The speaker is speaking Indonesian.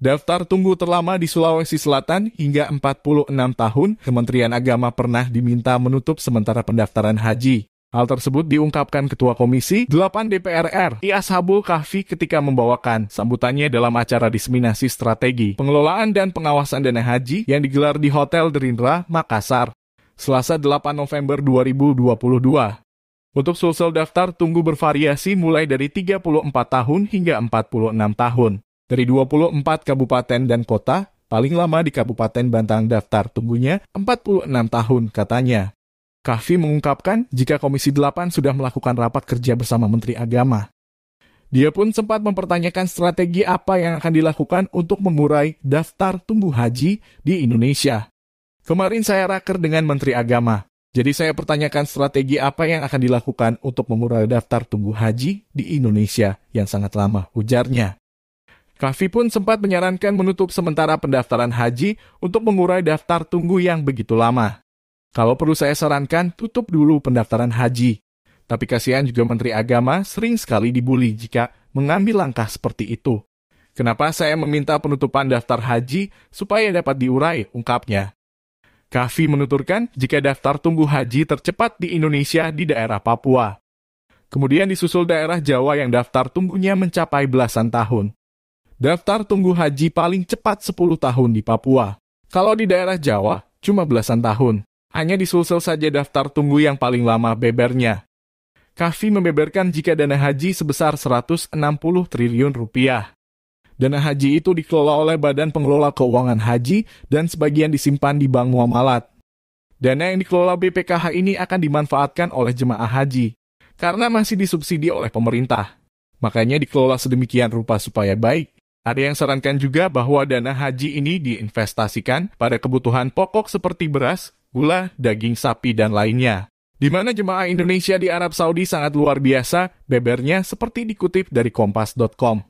Daftar tunggu terlama di Sulawesi Selatan hingga 46 tahun, Kementerian Agama pernah diminta menutup sementara pendaftaran haji. Hal tersebut diungkapkan Ketua Komisi 8 DPR RI Ashabul Kahfi ketika membawakan sambutannya dalam acara diseminasi strategi pengelolaan dan pengawasan dana haji yang digelar di Hotel Derindra, Makassar, Selasa 8 November 2022. Untuk sulsel daftar tunggu bervariasi mulai dari 34 tahun hingga 46 tahun. Dari 24 kabupaten dan kota, paling lama di Kabupaten Bantang daftar tunggunya 46 tahun katanya. Kahfi mengungkapkan jika Komisi 8 sudah melakukan rapat kerja bersama Menteri Agama. Dia pun sempat mempertanyakan strategi apa yang akan dilakukan untuk mengurai daftar tunggu haji di Indonesia. Kemarin saya raker dengan Menteri Agama, jadi saya pertanyakan strategi apa yang akan dilakukan untuk mengurai daftar tunggu haji di Indonesia yang sangat lama, ujarnya. Kahfi pun sempat menyarankan menutup sementara pendaftaran haji untuk mengurai daftar tunggu yang begitu lama. Kalau perlu saya sarankan, tutup dulu pendaftaran haji. Tapi kasihan juga Menteri Agama sering sekali dibully jika mengambil langkah seperti itu. Kenapa saya meminta penutupan daftar haji supaya dapat diurai, ungkapnya. Kahfi menuturkan jika daftar tunggu haji tercepat di Indonesia di daerah Papua. Kemudian disusul daerah Jawa yang daftar tunggunya mencapai belasan tahun. Daftar tunggu haji paling cepat 10 tahun di Papua. Kalau di daerah Jawa, cuma belasan tahun. Hanya disulsel saja daftar tunggu yang paling lama bebernya. Kahfi membeberkan jika dana haji sebesar 160 triliun rupiah. Dana haji itu dikelola oleh Badan Pengelola Keuangan Haji dan sebagian disimpan di Bank Muamalat. Dana yang dikelola BPKH ini akan dimanfaatkan oleh jemaah haji, karena masih disubsidi oleh pemerintah. Makanya dikelola sedemikian rupa supaya baik. Ada yang sarankan juga bahwa dana haji ini diinvestasikan pada kebutuhan pokok seperti beras, gula, daging sapi, dan lainnya. Di mana jemaah Indonesia di Arab Saudi sangat luar biasa, bebernya seperti dikutip dari Kompas.com.